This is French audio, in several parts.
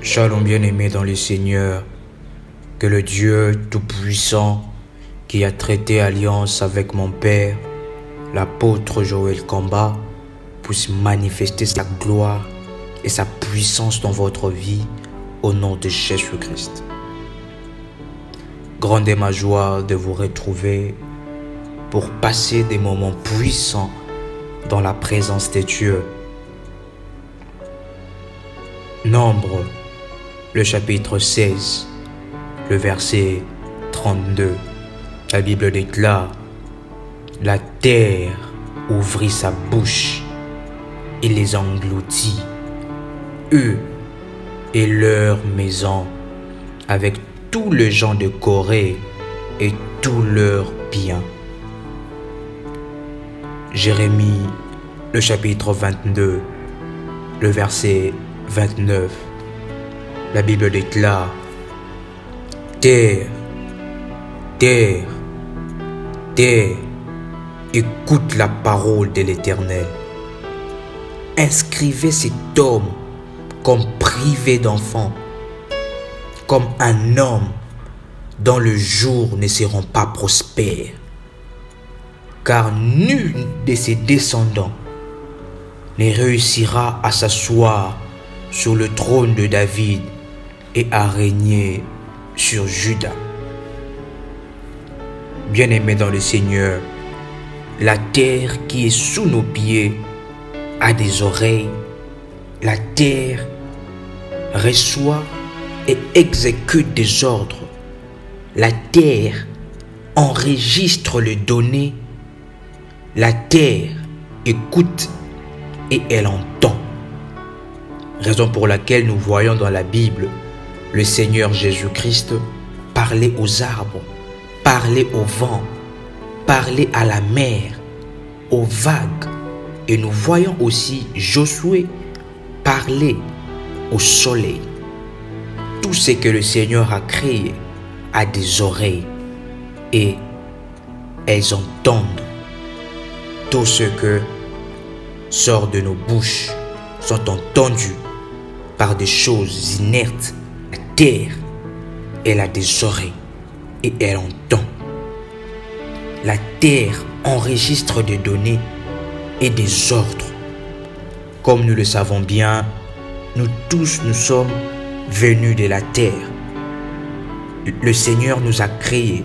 Shalom bien-aimé dans le Seigneur, que le Dieu Tout-Puissant qui a traité alliance avec mon Père, l'apôtre Joël Kamba, puisse manifester sa gloire et sa puissance dans votre vie au nom de Jésus-Christ. Grande est ma joie de vous retrouver pour passer des moments puissants dans la présence de Dieu. Nombre, le chapitre 16, le verset 32. La Bible déclare: la terre ouvrit sa bouche et les engloutit, eux et leurs maisons, avec tous les gens de Corée et tous leurs biens. Jérémie, le chapitre 22, le verset 29. La Bible déclare: terre, terre, terre, écoute la parole de l'Éternel. Inscrivez cet homme comme privé d'enfant, comme un homme dont les jours ne seront pas prospères. Car nul de ses descendants ne réussira à s'asseoir sur le trône de David et à régner sur Juda. Bien-aimés dans le Seigneur, la terre qui est sous nos pieds a des oreilles. La terre reçoit et exécute des ordres. La terre enregistre les données. La terre écoute et elle entend. Raison pour laquelle nous voyons dans la Bible le Seigneur Jésus-Christ parler aux arbres, parler au vent, parler à la mer, aux vagues. Et nous voyons aussi Josué parler au soleil. Tout ce que le Seigneur a créé a des oreilles et elles entendent. Tout ce que sort de nos bouches sont entendus par des choses inertes. La terre, elle a des oreilles et elle entend. La terre enregistre des données et des ordres. Comme nous le savons bien, nous tous nous sommes venus de la terre. Le Seigneur nous a créés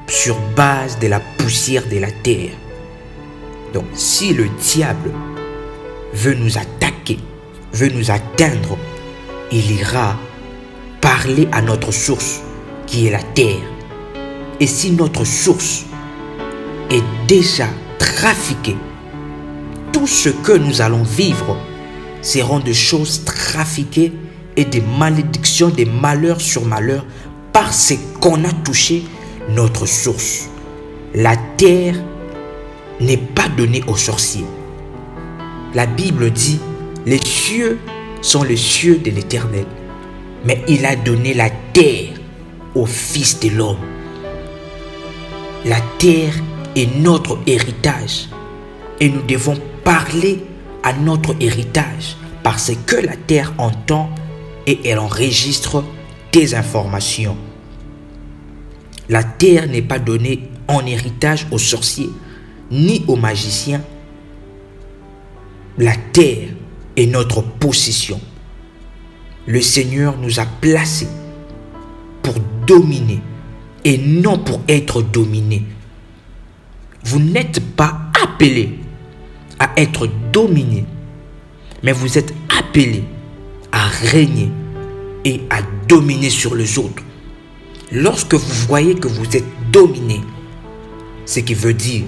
sur base de la poussière de la terre. Donc si le diable veut nous attaquer, veut nous atteindre, il ira parler à notre source qui est la terre. Et si notre source est déjà trafiquée, tout ce que nous allons vivre seront des choses trafiquées et des malédictions, des malheurs sur malheurs parce qu'on a touché notre source. La terre n'est pas donnée aux sorciers. La Bible dit: les cieux sont les cieux de l'Éternel, mais il a donné la terre au Fils de l'homme. La terre est notre héritage et nous devons parler à notre héritage parce que la terre entend et elle enregistre des informations. La terre n'est pas donnée en héritage aux sorciers ni aux magiciens. La terre est notre possession. Le Seigneur nous a placés pour dominer et non pour être dominés. Vous n'êtes pas appelés à être dominés, mais vous êtes appelés à régner et à dominer sur les autres. Lorsque vous voyez que vous êtes dominé, ce qui veut dire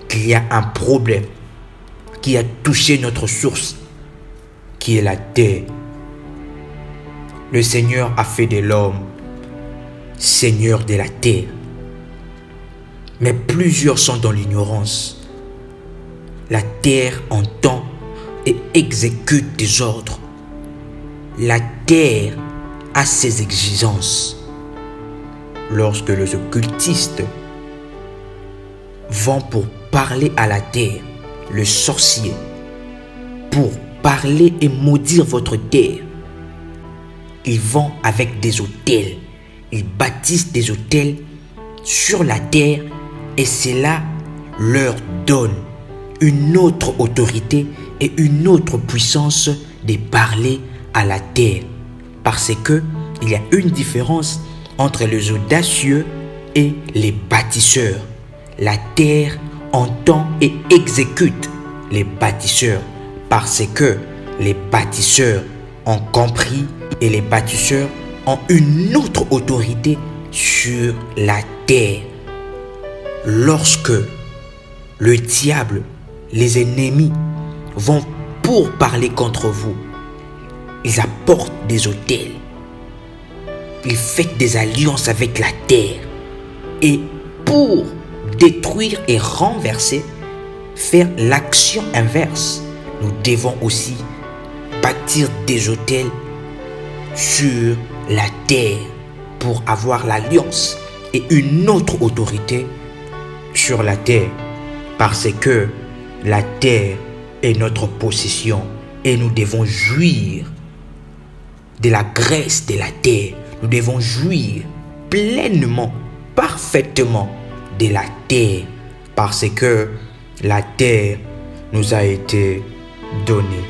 qu'il y a un problème qui a touché notre source, qui est la terre. Le Seigneur a fait de l'homme Seigneur de la terre. Mais plusieurs sont dans l'ignorance. La terre entend et exécute des ordres. La terre a ses exigences. Lorsque les occultistes vont pour parler à la terre, le sorcier, pour parler et maudire votre terre, ils vont avec des autels. Ils bâtissent des autels sur la terre et cela leur donne une autre autorité et une autre puissance de parler à la terre. Parce que il y a une différence entre les audacieux et les bâtisseurs. La terre entend et exécute les bâtisseurs parce que les bâtisseurs ont compris et les bâtisseurs ont une autre autorité sur la terre. Lorsque le diable, les ennemis vont pour parler contre vous, ils apportent des autels. Ils font des alliances avec la terre. Et pour détruire et renverser, faire l'action inverse, nous devons aussi bâtir des autels sur la terre pour avoir l'alliance et une autre autorité sur la terre. Parce que la terre est notre possession et nous devons jouir de la graisse de la terre. Nous devons jouir pleinement, parfaitement de la terre parce que la terre nous a été donnée.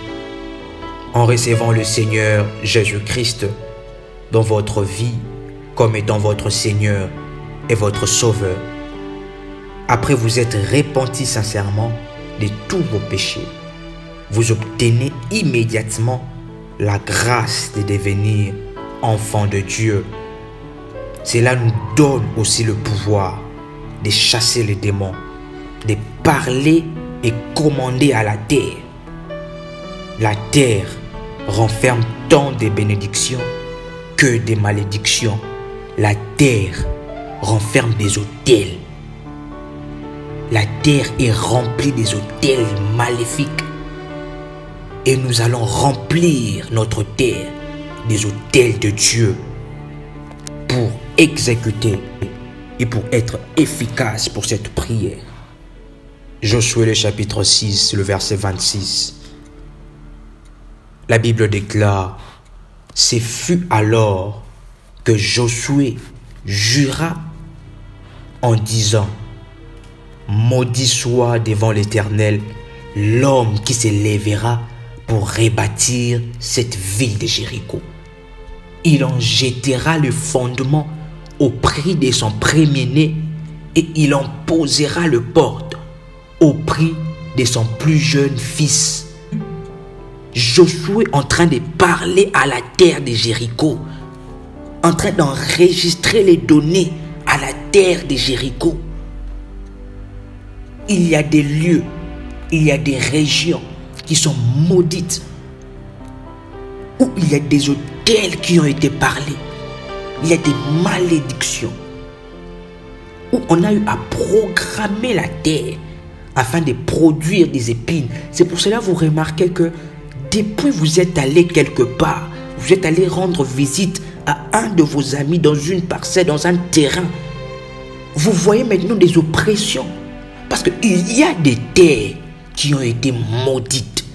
En recevant le Seigneur Jésus-Christ dans votre vie comme étant votre Seigneur et votre Sauveur, après vous êtes repenti sincèrement de tous vos péchés, vous obtenez immédiatement la grâce de devenir enfant de Dieu. Cela nous donne aussi le pouvoir de chasser les démons, de parler et commander à la terre. La terre renferme tant de bénédictions que des malédictions. La terre renferme des autels. La terre est remplie des autels maléfiques. Et nous allons remplir notre terre des autels de Dieu pour exécuter et pour être efficace pour cette prière. Josué le chapitre 6, le verset 26. La Bible déclare: « Ce fut alors que Josué jura en disant: Maudit soit devant l'Éternel l'homme qui se lèvera pour rebâtir cette ville de Jéricho. Il en jettera le fondement au prix de son premier-né et il en posera le porte au prix de son plus jeune fils. » Josué en train de parler à la terre de Jéricho, en train d'enregistrer les données à la terre de Jéricho. Il y a des lieux, il y a des régions qui sont maudites, où il y a des autels qui ont été parlés, il y a des malédictions, où on a eu à programmer la terre afin de produire des épines. C'est pour cela que vous remarquez que depuis vous êtes allé quelque part, vous êtes allé rendre visite à un de vos amis dans une parcelle, dans un terrain, vous voyez maintenant des oppressions. Parce qu'il y a des terres qui ont été maudites.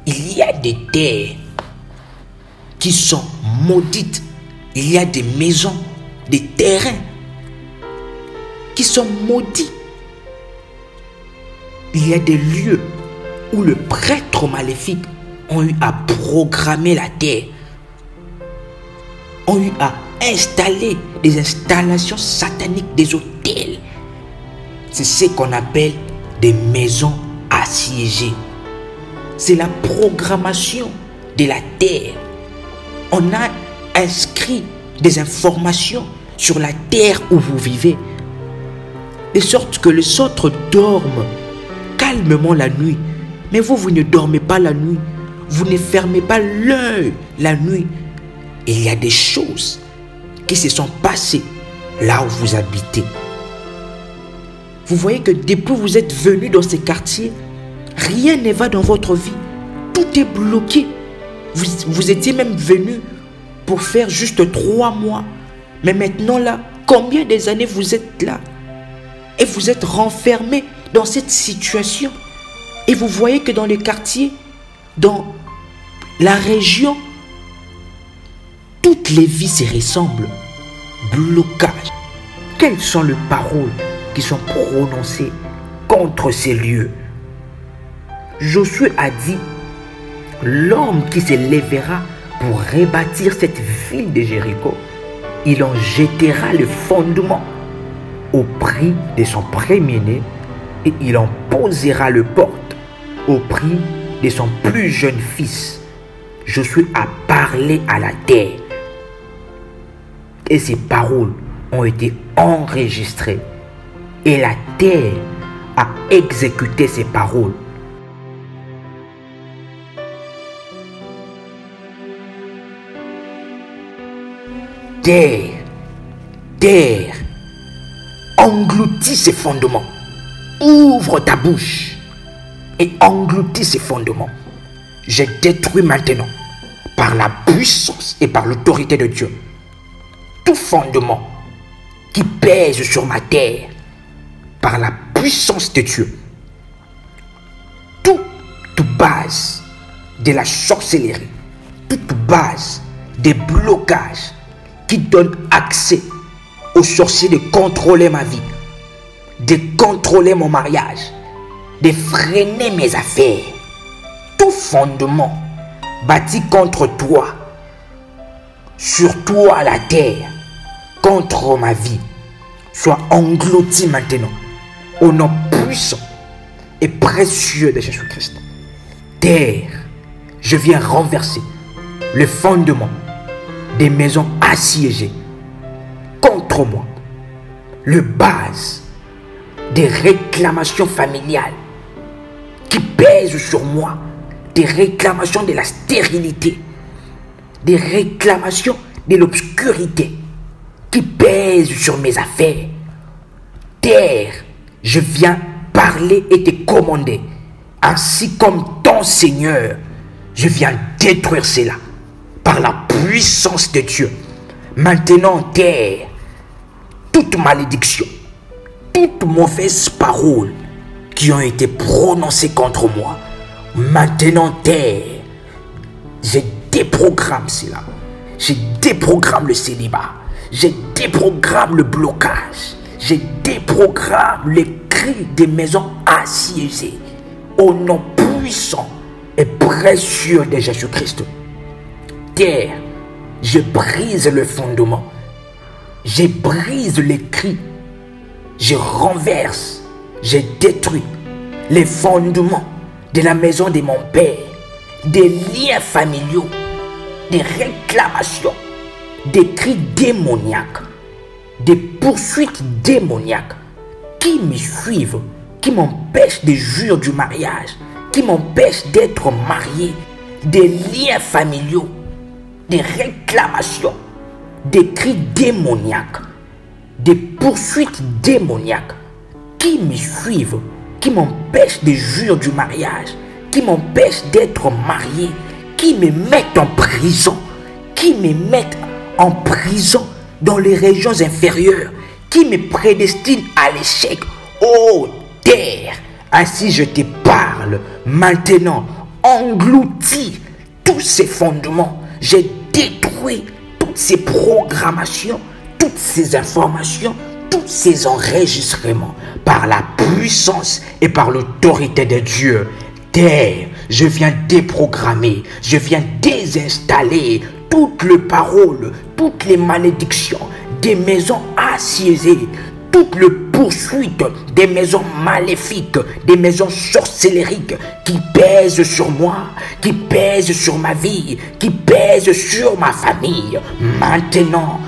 Il y a des terres qui sont maudites. Il y a des maisons, des terrains qui sont maudits. Il y a des lieux où le prêtre maléfique ont eu à programmer la terre, ont eu à installer des installations sataniques, des hôtels. C'est ce qu'on appelle des maisons assiégées. C'est la programmation de la terre. On a inscrit des informations sur la terre où vous vivez, de sorte que les autres dorment calmement la nuit. Mais vous ne dormez pas la nuit. Vous ne fermez pas l'œil la nuit. Il y a des choses qui se sont passées là où vous habitez. Vous voyez que depuis que vous êtes venu dans ces quartiers, rien ne va dans votre vie. Tout est bloqué. Vous étiez même venu pour faire juste 3 mois. Mais maintenant là, combien des années vous êtes là? Et vous êtes renfermé dans cette situation. Et vous voyez que dans les quartiers, dans la région, Toutes les vies se ressemblent. Blocage. Quelles sont les paroles qui sont prononcées contre ces lieux? Josué a dit, l'homme qui se lèvera pour rebâtir cette ville de Jéricho, il en jettera le fondement au prix de son premier-né et il en posera le porte au prix de son plus jeune fils. Josué a parlé à la terre et ces paroles ont été enregistrées et la terre a exécuté ces paroles. Terre, engloutis ces fondements. Ouvre ta bouche et engloutis ces fondements. Je détruis maintenant, par la puissance et par l'autorité de Dieu, tout fondement qui pèse sur ma terre, par la puissance de Dieu. Toute base de la sorcellerie, toute base des blocages qui donne accès aux sorciers de contrôler ma vie, de contrôler mon mariage, de freiner mes affaires. Tout fondement bâti contre toi, sur toi la terre, contre ma vie, soit englouti maintenant au nom puissant et précieux de Jésus-Christ. Terre, je viens renverser le fondement des maisons assiégées contre moi, le base des réclamations familiales qui pèsent sur moi, des réclamations de la stérilité, des réclamations de l'obscurité qui pèsent sur mes affaires. Terre, je viens parler et te commander, ainsi comme ton Seigneur, je viens détruire cela par la puissance de Dieu. Maintenant, terre, toute malédiction, toute mauvaise parole qui ont été prononcées contre moi, maintenant, terre, je déprogramme cela. Je déprogramme le célibat. Je déprogramme le blocage. Je déprogramme les cris des maisons assiégées au nom puissant et précieux de Jésus-Christ. Terre, je brise le fondement, je brise les cris, je renverse, je détruis les fondements de la maison de mon père, des liens familiaux, des réclamations, des cris démoniaques, des poursuites démoniaques qui me suivent, qui m'empêchent de jouir du mariage, qui m'empêchent d'être marié, des liens familiaux, des réclamations, des cris démoniaques, des poursuites démoniaques qui me suivent, qui m'empêchent de jouir du mariage, qui m'empêchent d'être marié, qui me mettent en prison, qui me mettent en prison dans les régions inférieures, qui me prédestinent à l'échec. Oh terre, ainsi je te parle maintenant, engloutis tous ces fondements. J'ai détruit toutes ces programmations, toutes ces informations, tous ces enregistrements par la puissance et par l'autorité de Dieu. Terre, je viens déprogrammer, je viens désinstaller toutes les paroles, toutes les malédictions des maisons assiégées, toutes les poursuites des maisons maléfiques, des maisons sorcellériques qui pèsent sur moi, qui pèsent sur ma vie, qui pèsent sur ma famille. Maintenant,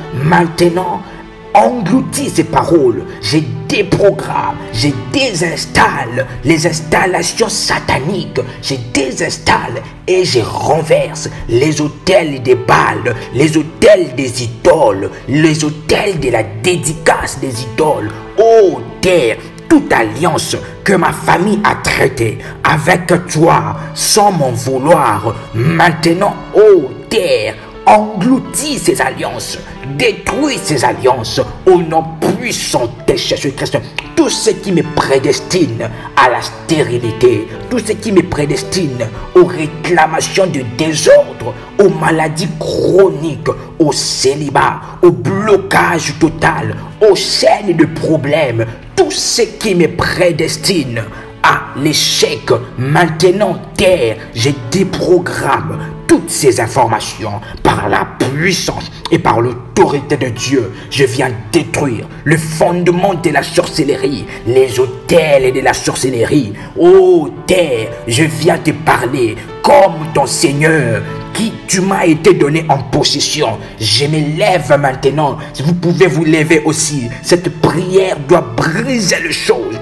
engloutis ces paroles, je déprogramme, je désinstalle les installations sataniques, je désinstalle et je renverse les autels des Baals, les autels des idoles, les autels de la dédicace des idoles. Oh terre, toute alliance que ma famille a traitée avec toi sans m'en vouloir, maintenant, oh terre, engloutis ces alliances, détruis ces alliances au nom puissant de Jésus-Christ. Tout ce qui me prédestine à la stérilité, tout ce qui me prédestine aux réclamations de désordre, aux maladies chroniques, au célibat, au blocage total, aux chaînes de problèmes, tout ce qui me prédestine à l'échec, maintenant terre, je déprogramme toutes ces informations par la puissance et par l'autorité de Dieu. Je viens détruire le fondement de la sorcellerie, les autels de la sorcellerie. Ô terre, je viens te parler comme ton Seigneur qui tu m'as été donné en possession. Je me lève maintenant. Vous pouvez vous lever aussi. Cette prière doit briser les choses,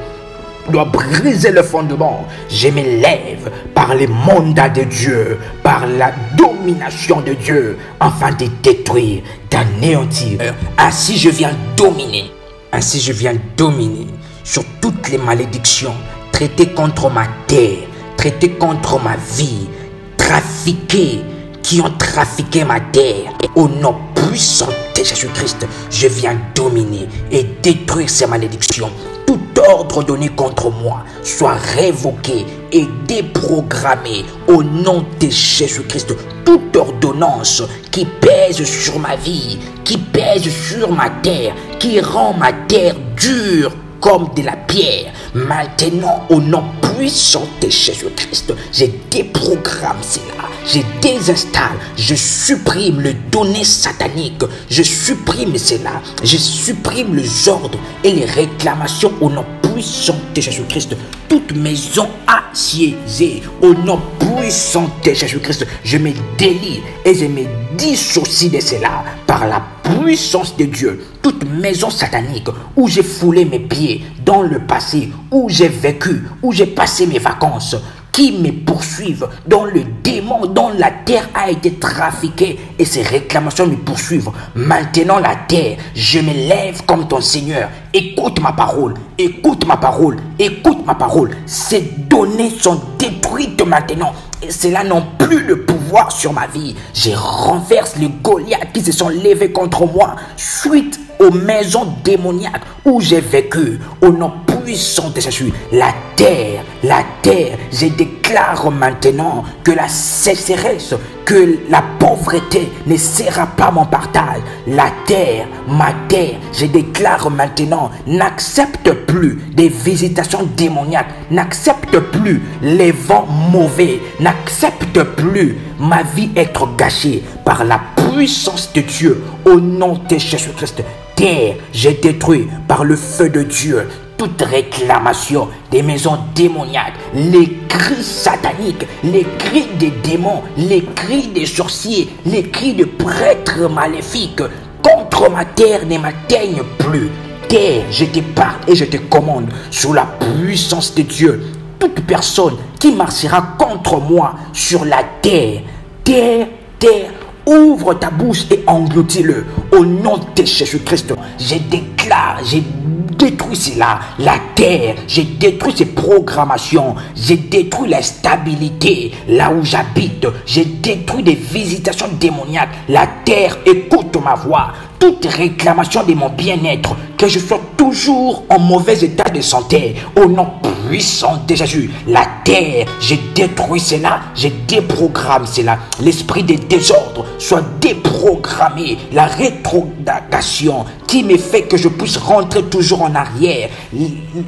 doit briser le fondement. Je me lève par le mandat de Dieu, par la domination de Dieu, afin de détruire, d'anéantir. Ainsi je viens dominer. Ainsi je viens dominer sur toutes les malédictions traitées contre ma terre, traitées contre ma vie, trafiquées, qui ont trafiqué ma terre. Au nom puissant de Jésus-Christ, je viens dominer et détruire ces malédictions. Tout ordre donné contre moi soit révoqué et déprogrammé au nom de Jésus-Christ. Toute ordonnance qui pèse sur ma vie, qui pèse sur ma terre, qui rend ma terre dure comme de la pierre, maintenant au nom puissant de Jésus-Christ, je déprogramme cela, je désinstalle, je supprime le donné satanique, je supprime cela, je supprime les ordres et les réclamations au nom puissant de Jésus-Christ. Toute maison assiégée au nom puissant de Jésus-Christ, je me délie et je me dissocie de cela par la puissance de Dieu. Toute maison satanique où j'ai foulé mes pieds dans le passé, où j'ai vécu, où j'ai passé mes vacances, qui me poursuivent, dont le démon, dont la terre a été trafiquée et ces réclamations me poursuivent. Maintenant la terre, je me lève comme ton Seigneur. Écoute ma parole, écoute ma parole, écoute ma parole. Ces données sont détruites maintenant. Et cela n'a plus le pouvoir sur ma vie. Je renverse les Goliaths qui se sont levés contre moi suite aux maisons démoniaques où j'ai vécu. Au nom puissant de Jésus, la terre, je déclare maintenant que la sécheresse, que la pauvreté ne sera pas mon partage. La terre, ma terre, je déclare maintenant, n'accepte plus des visitations démoniaques, n'accepte plus les vents mauvais, n'accepte plus ma vie être gâchée par la puissance de Dieu. Au nom de Jésus-Christ, terre, j'ai détruit par le feu de Dieu toute réclamation des maisons démoniaques, les cris sataniques, les cris des démons, les cris des sorciers, les cris de prêtres maléfiques contre ma terre ne m'atteignent plus. Terre, je te parle et je te commande sous la puissance de Dieu. Toute personne qui marchera contre moi sur la terre, ouvre ta bouche et engloutis-le. Au nom de Jésus-Christ, je déclare, je détruis cela, la terre, je détruis ces programmations, je détruis la stabilité là où j'habite, je détruis des visitations démoniaques. La terre, écoute ma voix. Toute réclamation de mon bien-être, que je sois toujours en mauvais état de santé, au nom puissant de Jésus, la terre, je détruis cela, je déprogramme cela. L'esprit de désordre soit déprogrammé. La rétrogradation qui me fait que je puisse rentrer toujours en arrière.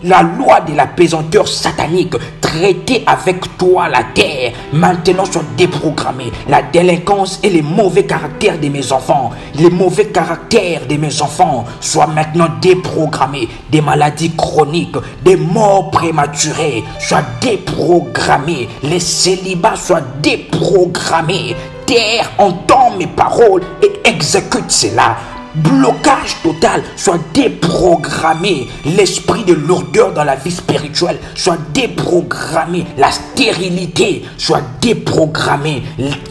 La loi de la pesanteur satanique traitée avec toi, la terre, maintenant soit déprogrammée. La délinquance et les mauvais caractères de mes enfants, les mauvais caractères de mes enfants soient maintenant déprogrammés. Des maladies chroniques, des morts prématurées soient déprogrammés. Les célibats soient déprogrammés. Terre, entend mes paroles et exécute cela. Blocage total soit déprogrammé. L'esprit de lourdeur dans la vie spirituelle soit déprogrammé. La stérilité soit déprogrammée.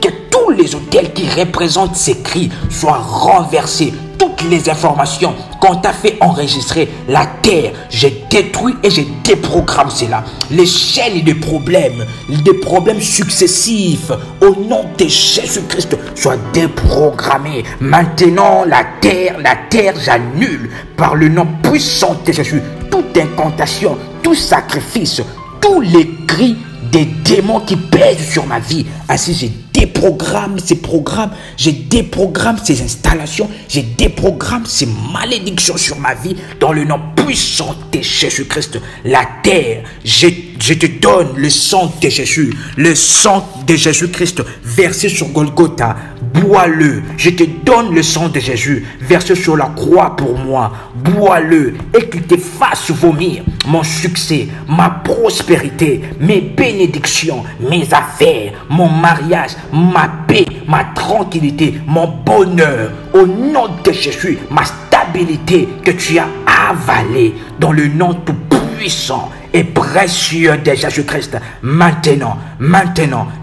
Que tous les autels qui représentent ces cris soient renversés. Toute toutes les informations qu'on t'a fait enregistrer. La terre, j'ai détruit et j'ai déprogrammé cela. Les chaînes de problèmes, des problèmes successifs, au nom de Jésus-Christ, soient déprogrammés. Maintenant, la terre, j'annule par le nom puissant de Jésus toute incantation, tout sacrifice, tous les cris des démons qui pèsent sur ma vie. Ainsi, je déprogramme ces programmes, je déprogramme ces installations, je déprogramme ces malédictions sur ma vie dans le nom puissant de Jésus-Christ. La terre, je te donne le sang de Jésus, le sang de Jésus-Christ versé sur Golgotha. Bois-le. Je te donne le sang de Jésus versé sur la croix pour moi. Bois-le et qu'il te fasse vomir mon succès, ma prospérité, mes bénédictions, mes affaires, mon mariage, ma paix, ma tranquillité, mon bonheur. Au nom de Jésus, ma stabilité que tu as avalée dans le nom tout puissant et précieux de Jésus-Christ. Maintenant,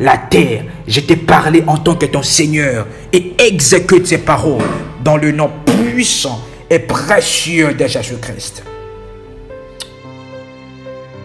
la terre, je t'ai parlé en tant que ton Seigneur et exécute ces paroles dans le nom puissant et précieux de Jésus-Christ.